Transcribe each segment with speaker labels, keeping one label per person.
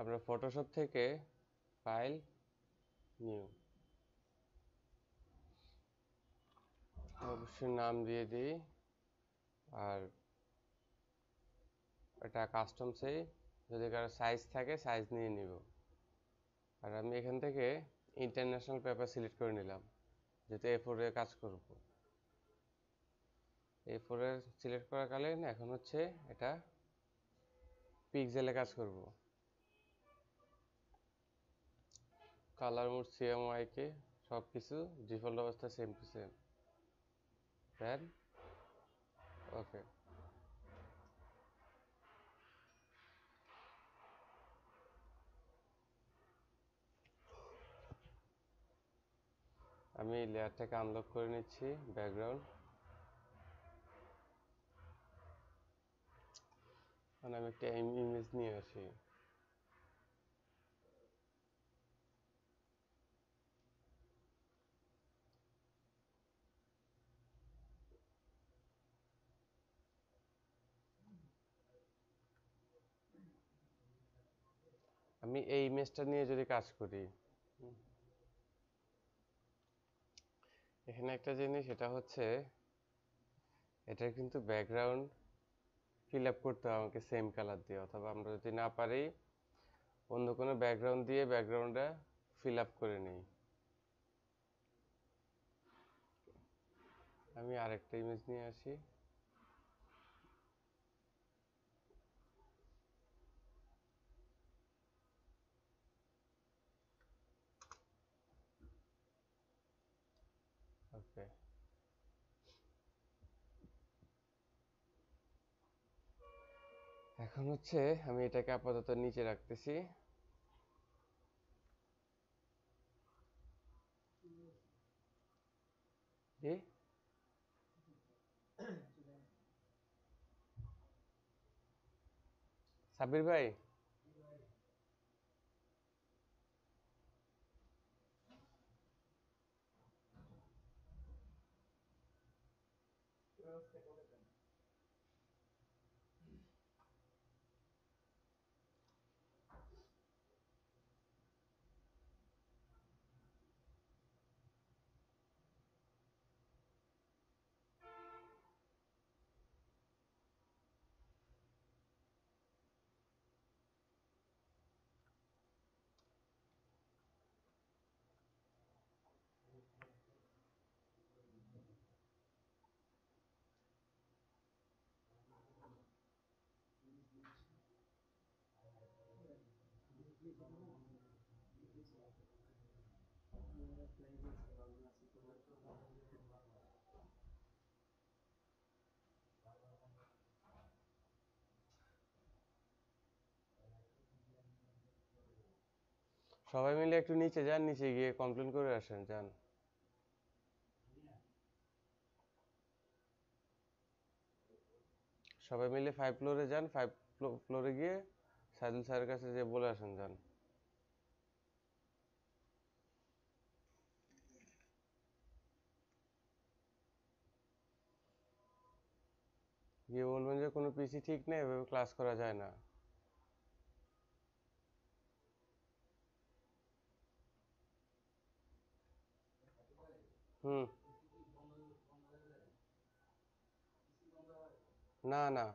Speaker 1: আমরা ফটোশপ থেকে file new, অবশ্যই নাম দিয়ে দিই, আর এটা কাস্টম সেই, যদি কারো সাইজ থাকে সাইজ নিয়ে নিব। আর আমি এখান থেকে ইন্টারন্যাশনাল পেপার সিলেক্ট করে নিলাম, যেহেতু A4 এ কাজ করব। A4 এ সিলেক্ট করাকালীন এখন হচ্ছে এটা পিক্সেলে কাজ করব। কালার মোড CMYK সব কিছু ডিফল্ট অবস্থা সেম টু সেম, দেন ওকে। আমি লেয়ারটাকে আনলক করে নিচ্ছি, ব্যাকগ্রাউন্ড। মানে আমি একটা ইমেজ নিয়ে আসি। আমি এই ইমেজটা নিয়ে যদি কাজ করি, এখানে একটা জিনিস, এটা হচ্ছে এটার কিন্তু ব্যাকগ্রাউন্ড ফিল আপ করতে হবে আমাকে সেম কালার দিয়ে, অথবা আমরা যদি না পারি অন্য কোনো ব্যাকগ্রাউন্ড দিয়ে ব্যাকগ্রাউন্ডটা ফিল আপ করে নিই। আমি আরেকটা ইমেজ নিয়ে আসি। ওকে, এখন হচ্ছে আমি এটাকে আপাতত নিচে রাখতেছি। জি, সাব্বির ভাই, সবাই মিলে একটু নিচে যান, নিচে গিয়ে কমপ্লেন করে আসেন, যান। সবাই মিলে 5 ফ্লোরে যান, 5 ফ্লোরে গিয়ে সাইদুল স্যারের কাছে যে বলে আসেন, যান। গিয়ে বলবেন যে কোনো পিসি ঠিক নেই, এভাবে ক্লাস করা যায় না। হুম, না না,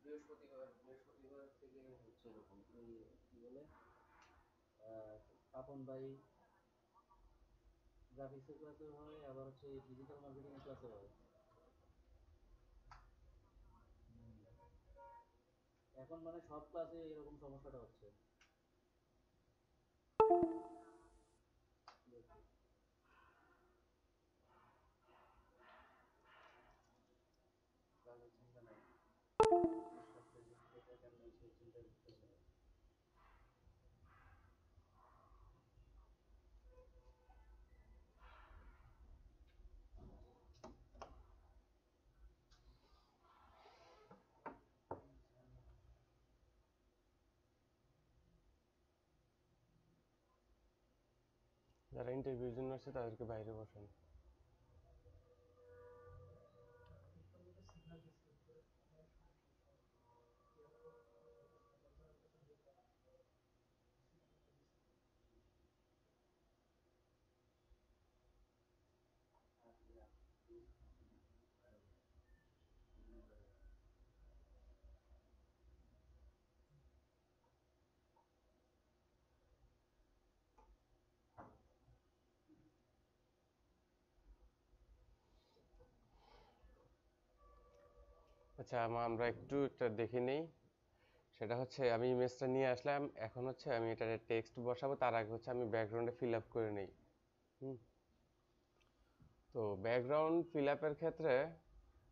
Speaker 2: বৃহস্পতিবার বৃহস্পতিবার থেকে হচ্ছে এরকম ওই কি বলে পাপন ভাই গ্রাফিক্সের ক্লাসে হয়, আবার হচ্ছে ডিজিটাল মার্কেটিং এর ক্লাসে হয়। এখন মানে সব ক্লাসে এরকম সমস্যাটা হচ্ছে। দেখি, ক্লাসের চিন্তা নাই, এটা কেমন হচ্ছে চিন্তা করতেছে।
Speaker 1: যারা ইন্টারভিউর জন্য আসছে তাদেরকে বাইরে বসান। আচ্ছা, আমরা একটু এটা দেখে নেই। সেটা হচ্ছে আমি ইমেজটা নিয়ে আসলাম, এখন হচ্ছে আমি এটা টেক্সট বসাবো, তার আগে হচ্ছে আমি ব্যাকগ্রাউন্ডে ফিল আপ করে নেই। হুম। তো ব্যাকগ্রাউন্ড ফিল আপের ক্ষেত্রে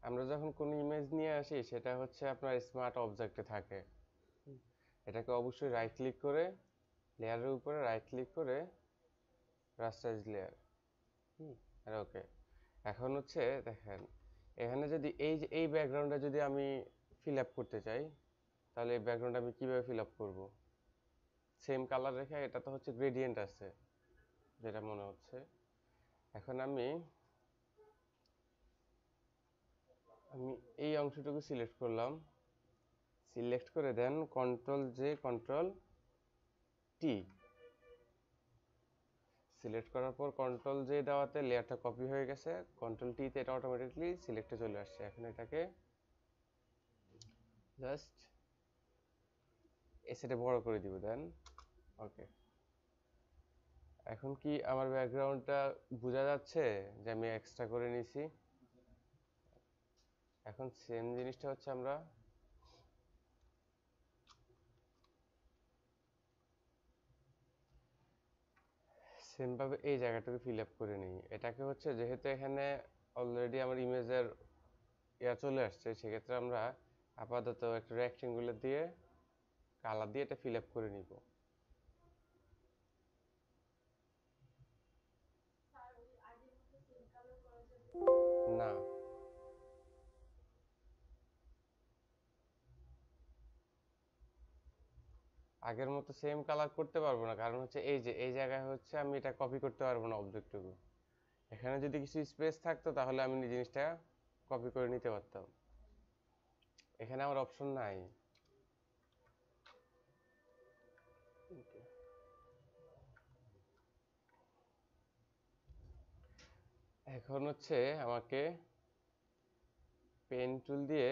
Speaker 1: আমরা যখন কোনো ইমেজ নিয়ে আসি সেটা হচ্ছে আপনার স্মার্ট অবজেক্টে থাকে। এটাকে অবশ্যই রাইট ক্লিক করে লেয়ারের উপরে রাইট ক্লিক করে রাস্টারাইজ লেয়ার। হুম। আর ওকে, এখন হচ্ছে দেখেন এখানে যদি এই যে এই ব্যাকগ্রাউন্ডটা যদি আমি ফিল আপ করতে চাই, তাহলে এই ব্যাকগ্রাউন্ড আমি কিভাবে ফিল আপ করবো? সেম কালার রেখে, এটা তো হচ্ছে গ্রেডিয়েন্ট আছে যেটা মনে হচ্ছে। এখন আমি আমি এই অংশটুকু সিলেক্ট করলাম, সিলেক্ট করে then control J control T. Select করার পর কন্ট্রোল জে দেওয়াতে লেয়ারটা কপি হয়ে গেছে, কন্ট্রোল টি তে এটা অটোমেটিকলি সিলেক্টে চলে আসছে। এখন এটাকে জাস্ট এই সাইডে বড় করে দিব, দেন ওকে। এখন কি আমার ব্যাকগ্রাউন্ডটা বোঝা যাচ্ছে যে আমি এক্সট্রা করে নিছি? এখন সেম জিনিসটা হচ্ছে আমরা সেম ভাবে এই জায়গাটাকে ফিল আপ করে নিই। এটাকে হচ্ছে যেহেতু এখানে অলরেডি আমার ইমেজের ইয়া চলে আসছে, সেক্ষেত্রে আমরা আপাতত একটা রেক্টেঙ্গুলার দিয়ে কালার দিয়ে এটা ফিল আপ করে নিব। না, আগের মতো সেম কালার করতে পারবো না, কারণ হচ্ছে এই যে এই জায়গায় হচ্ছে আমি এটা কপি করতে পারবো না অবজেক্টটুকু। এখানে যদি কিছু স্পেস থাকতো তাহলে আমি জিনিসটা কপি করে নিতে পারতাম। এখানে আমার অপশন নাই। এখন হচ্ছে আমাকে পেন টুল দিয়ে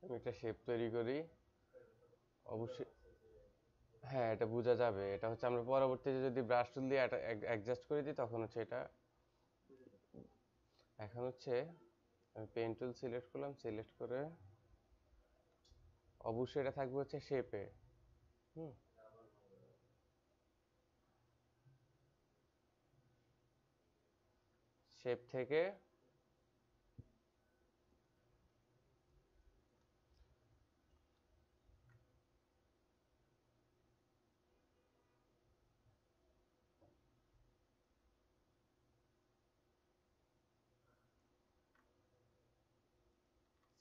Speaker 1: আমি একটা শেপ তৈরি করি। অবশ্যই হ্যাঁ, এটা বোঝা যাবে। এটা হচ্ছে আমরা পরবর্তীতে যদি ব্রাশ টুল দিয়ে এটা অ্যাডজাস্ট করে দিই তখন হচ্ছে এটা। এখন হচ্ছে আমি পেন টুল সিলেক্ট করলাম, সিলেক্ট করে অবশ্যই এটা থাকবে হচ্ছে শেপে। হুম। শেপ থেকে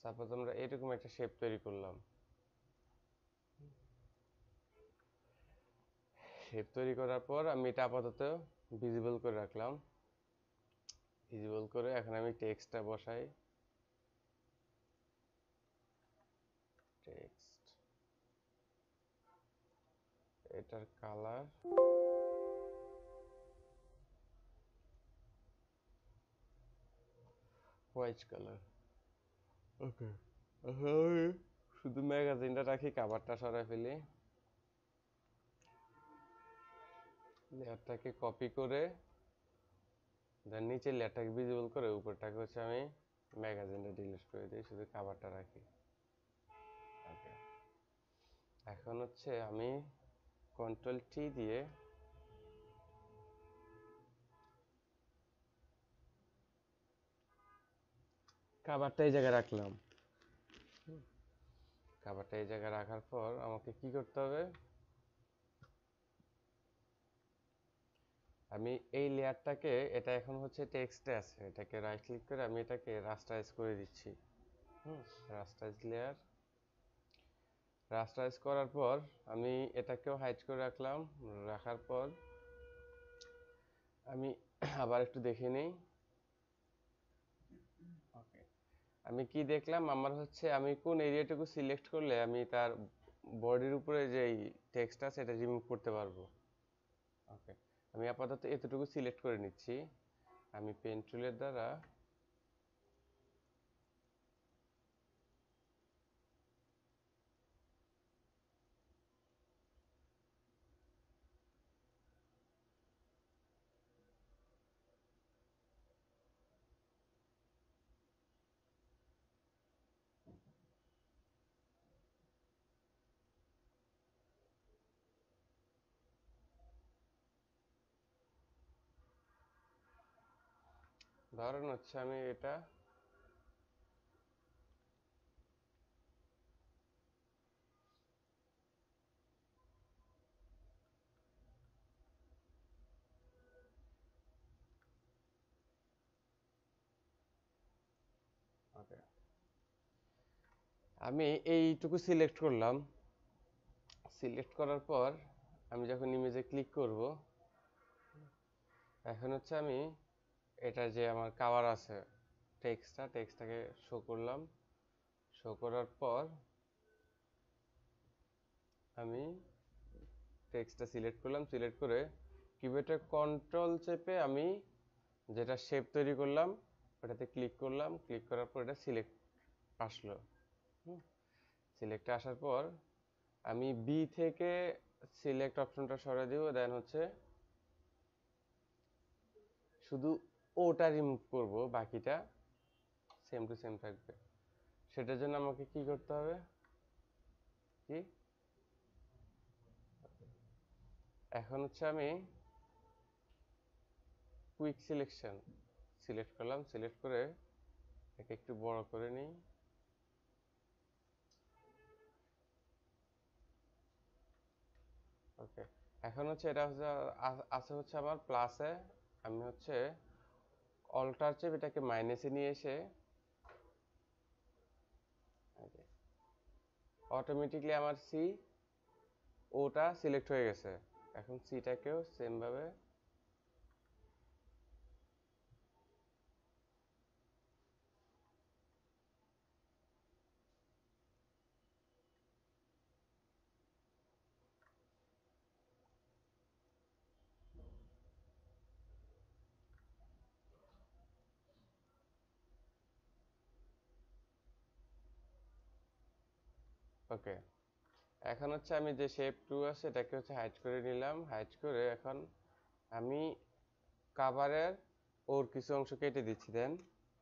Speaker 1: সাপোজ আমরা এরকম একটা শেপ তৈরি করলাম। শেপ তৈরি করার পর আমি এটা আপাতত ভিজিবল করে রাখলাম। ভিজিবল করে এখন আমি টেক্সটটা বসাই। টেক্সট, এটার কালার হোয়াইট কালার। ওকে, আমি শুধু ম্যাগাজিনটা রাখি, কাভারটা সরাই ফেলি, লেয়ারটাকে কপি করে দেন নিচের লেয়ারটাকে ভিজিবল করে উপরটাকে হচ্ছে আমি ম্যাগাজিনটা ডিলিট করে দিই, শুধু কাভারটা রাখি। ওকে, এখন হচ্ছে আমি কন্ট্রোল টি দিয়ে কাভারটা এই জায়গায় রাখলাম। কাভারটা এই জায়গায় রাখার পর আমাকে কি করতে হবে, আমি এই লেয়ারটাকে, এটা এখন হচ্ছে টেক্সটে আছে, এটাকে রাইট ক্লিক করে আমি এটাকে রাস্টারাইজ করে দিচ্ছি। রাস্টারাইজ লেয়ার, রাস্টারাইজ করার পর আমি এটাকেও হাইড করে রাখলাম। রাখার পর আমি আবার একটু দেখে নিই। ওকে, আমি কি দেখলাম, আমার হচ্ছে আমি কোন এরিয়াটুকু সিলেক্ট করলে আমি তার বডির উপরে যে টেক্সট আছে এটা রিমুভ করতে পারবো। ওকে, আমি আপাতত এতটুকু সিলেক্ট করে নিচ্ছি। আমি পেন টুলের দ্বারা ধরেন হচ্ছে আমি এটা ওকে, আমি এইটুকু সিলেক্ট করলাম। সিলেক্ট করার পর আমি যখন ইমেজে ক্লিক করব, এখন হচ্ছে আমি এটা যে আমার কাভার আছে টেক্সটটাকে শো করলাম। শো করার পর আমি টেক্সটটা সিলেক্ট করলাম, সিলেক্ট করে কিবোর্ডের কন্ট্রোল চেপে আমি যেটা শেপ তৈরি করলাম ওটাতে ক্লিক করলাম। ক্লিক করার পর এটা সিলেক্ট আসলো। সিলেক্টে আসার পর আমি বি থেকে সিলেক্ট অপশনটা সরিয়ে দিব, দেন হচ্ছে শুধু ওটা রিমুভ করব, বাকিটা সেম টু সেম থাকবে। সেটার জন্য আমাকে কি করতে হবে, কি এখন হচ্ছে আমি কুইক সিলেকশন সিলেক্ট করলাম, সিলেক্ট করে একে একটু বড় করে নিই। ওকে, এখন হচ্ছে এটা হচ্ছে আছে হচ্ছে আমার প্লাসে, আমি হচ্ছে অল্টার চেপ এটাকে মাইনাসে নিয়ে এসে অটোমেটিকলি আমার সি ওটা সিলেক্ট হয়ে গেছে। এখন সিটাকেও সেম ভাবে ওকে, এখন হচ্ছে আমি যে শেপ টু আছে এটাকে হচ্ছে হাইড করে নিলাম। হাইড করে এখন আমি কাভারের ওর কিছু অংশ কেটে দিচ্ছি, দেন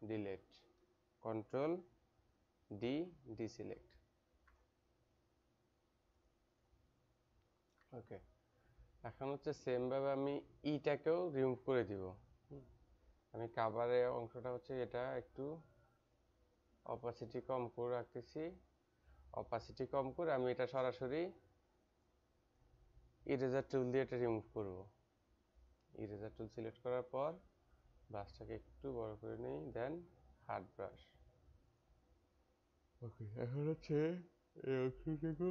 Speaker 1: ডিলেট, কন্ট্রোল ডি, ডিসিলেক্ট। ওকে, এখন হচ্ছে সেম ভাবে আমি ইটাকেও রিমুভ করে দিব। আমি কাভারের অংশটা হচ্ছে এটা একটু অপাসিটি কম করে রাখতেছি। অপাসিটি কম করে আমি এটা সরাসরি ইরেজার টুল দিয়ে এটা রিমুভ করব। ইরেজার টুল সিলেক্ট করার পর ব্রাশটাকে একটু বড় করে নিই, দেন হার্ড ব্রাশ। ওকে, এখন হচ্ছে এই অংশটুকু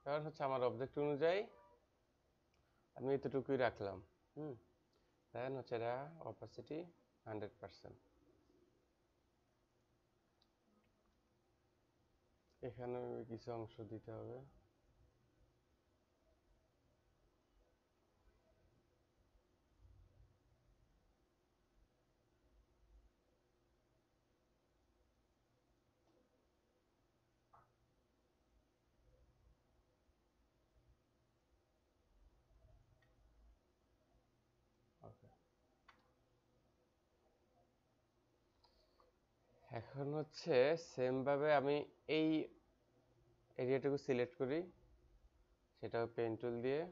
Speaker 1: কারণ হচ্ছে আমার অবজেক্ট অনুযায়ী আমি এতটুকুই রাখলাম। দেন হচ্ছে এটা অপাসিটি 100%। এখানে কিছু অংশ দিতে হবে। ওকে, এখন হচ্ছে সেম ভাবে আমি এই এরিয়াটুকু সিলেক্ট করি, সেটাও পেন টুল দিয়ে।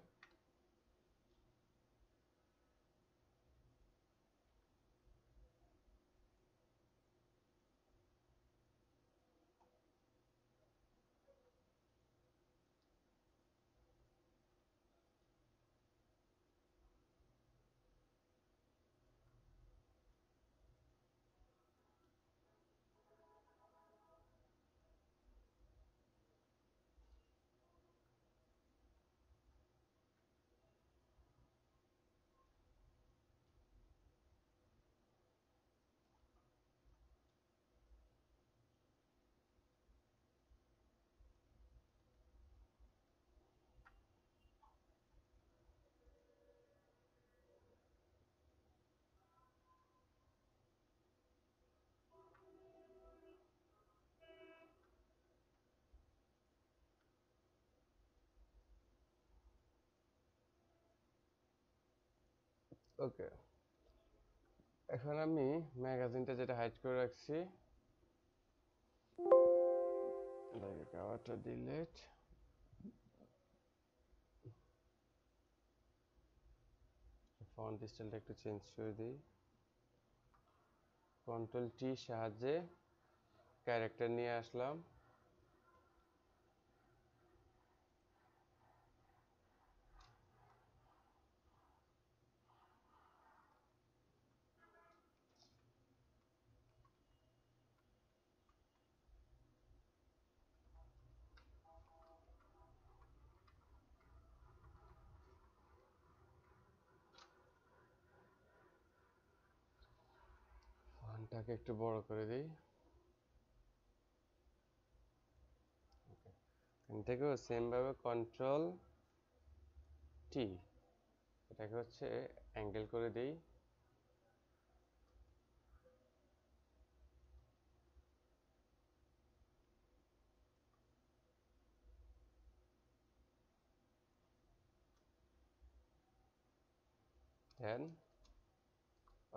Speaker 1: ওকে, এখন আমি ম্যাগাজিনটা যেটা হাইড করে রাখছি, কাভারটা ডিলিট, ফন্ট স্টাইলটা একটু চেঞ্জ করে দিই, কন্ট্রোল টি সাহায্যে ক্যারেক্টার নিয়ে আসলাম। ফন্টটাকে একটু বড় করে দিই। এখান থেকেও সেম ভাবে কন্ট্রোল টি, এটাকে হচ্ছে অ্যাঙ্গেল করে দিই। দেন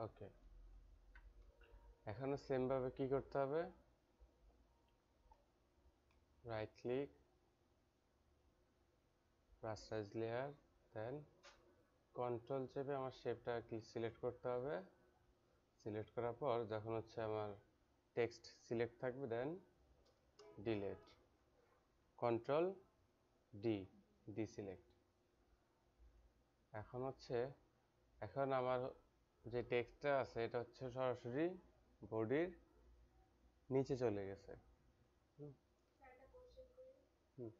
Speaker 1: ওকে, এখনো সেম ভাবে কি করতে হবে, রাইট ক্লিক, রাস্টারাইজ লেয়ার, দেন কন্ট্রোল চেপে আমার শেপটা সিলেক্ট করতে হবে। সিলেক্ট করার পর যখন হচ্ছে আমার টেক্সট সিলেক্ট থাকবে, দেন ডিলিট, কন্ট্রোল ডি, ডিসিলেক্ট। এখন হচ্ছে, এখন আমার যে টেক্সটটা আছে এটা হচ্ছে সরাসরি বডির নিচে চলে গেছে। হুম, হুম।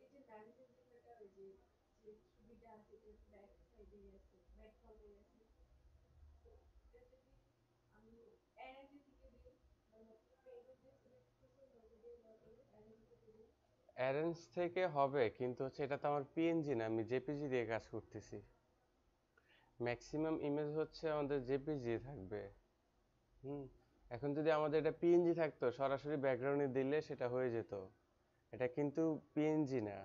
Speaker 1: অ্যারেঞ্জ থেকে হবে, কিন্তু হচ্ছে এটা তো আমার পিএনজি না, আমি জেপিজি দিয়ে কাজ করতেছি। ম্যাক্সিমাম ইমেজ হচ্ছে আমাদের জেপিজি থাকবে। হুম, এখন যদি আমাদের এটা পিএনজি থাকতো, সরাসরি ব্যাকগ্রাউন্ডে দিলে সেটা হয়ে যেত। এটা কিন্তু পিএনজি না,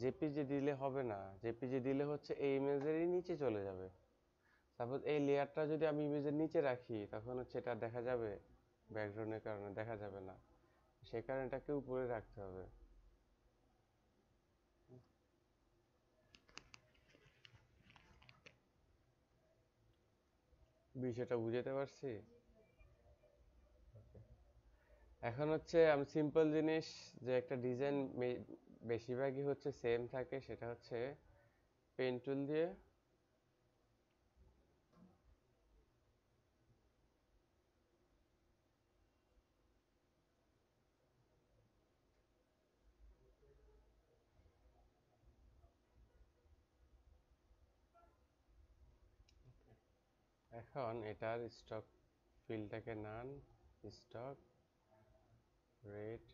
Speaker 1: জেপিজি দিলে হবে না। জেপিজি দিলে হচ্ছে এই ইমেজেরই নিচে চলে যাবে। সাপোজ এই লেয়ারটা যদি আমি ইমেজের নিচে রাখি, তখন হচ্ছে এটা দেখা যাবে, ব্যাকগ্রাউন্ডের কারণে দেখা যাবে না। সেই কারণে এটাকে উপরে রাখতে হবে। বিষয়টা বুঝাতে পারছি? এখন হচ্ছে আমি সিম্পল জিনিস, যে একটা ডিজাইন বেশিরভাগই হচ্ছে সেম থাকে, সেটা হচ্ছে পেন টুল দিয়ে এখন এটার স্টক ফিল্ডটাকে নান স্টক রেট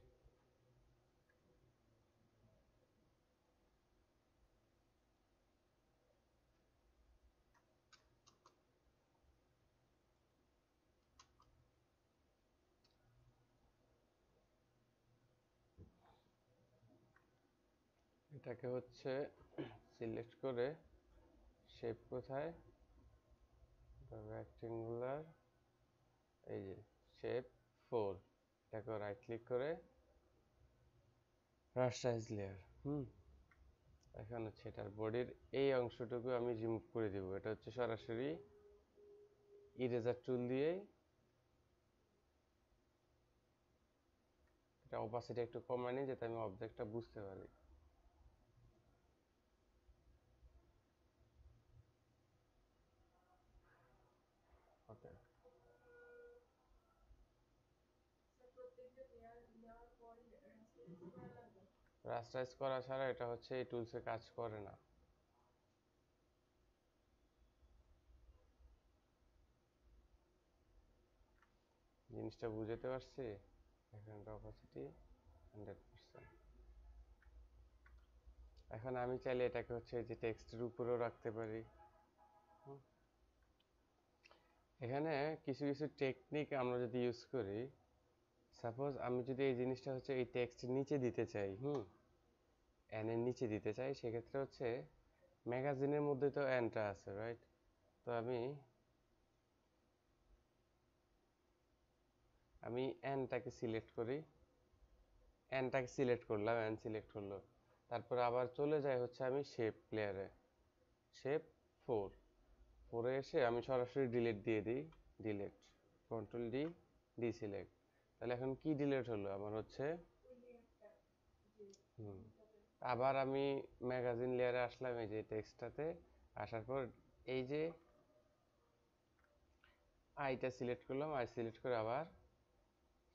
Speaker 1: এটাকে হচ্ছে সিলেক্ট করে শেপ কোথায় রেক্টেঙ্গুলার এই যে শেপ 4 এটাকে রাইট ক্লিক করে রাস্টারাইজ লেয়ার এখন হচ্ছে এটার বডির এই অংশটুকু আমি রিমুভ করে দিব এটা হচ্ছে সরাসরি ইরেজার টুল দিয়ে এটা অপাসিটি একটু কমায় নিই যাতে আমি অবজেক্টটা বুঝতে পারি ওকে রাস্টারাইজ করা ছাড়া এটা হচ্ছে এই টুলসে কাজ করে না জিনিসটা বুঝতে পারছি এখানটা অপাসিটি 100%। এখন আমি চাইলে এটাকে হচ্ছে এই যে টেক্সটের উপরেও রাখতে পারি এখানে কিছু কিছু টেকনিক আমরা যদি ইউজ করি সাপোজ আমি যদি এই জিনিসটা হচ্ছে এই টেক্সটের নিচে দিতে চাই এন এর নিচে দিতে চাই সেক্ষেত্রে হচ্ছে ম্যাগাজিনের মধ্যে তো এনটা আছে রাইট তো আমি এনটাকে সিলেক্ট করি এনটাকে সিলেক্ট করলাম এন সিলেক্ট হলো তারপর আবার চলে যায় হচ্ছে আমি শেপ লেয়ারে শেপ 4 এসে আমি সরাসরি ডিলিট দিয়ে দিই ডিলিট কন্ট্রোল ডি ডিসিলেক্ট তাহলে এখন কি ডিলিট হলো আমার হচ্ছে আবার আমি ম্যাগাজিন লেয়ারে আসলাম এই যে টেক্সটটাতে আসার পর এই যে আইটা সিলেক্ট করলাম আই সিলেক্ট করে আবার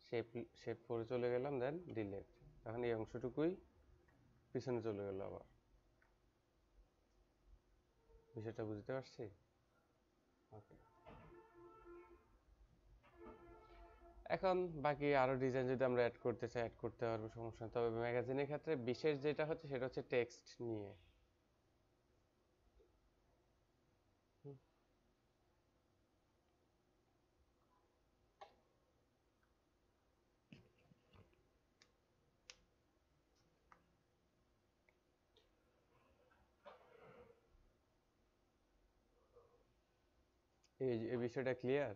Speaker 1: শেপ শেপ 4 চলে গেলাম দেন ডিলিট তখন এই অংশটুকুই পিছনে চলে গেল আবার বিষয়টা বুঝতে পারছি ওকে এখন বাকি আরো ডিজাইন যদি আমরা অ্যাড করতে চাই অ্যাড করতে পারবো সমস্যা নেই তবে ম্যাগাজিনের ক্ষেত্রে বিশেষ যেটা হচ্ছে সেটা হচ্ছে টেক্সট নিয়ে এই বিষয়টা ক্লিয়ার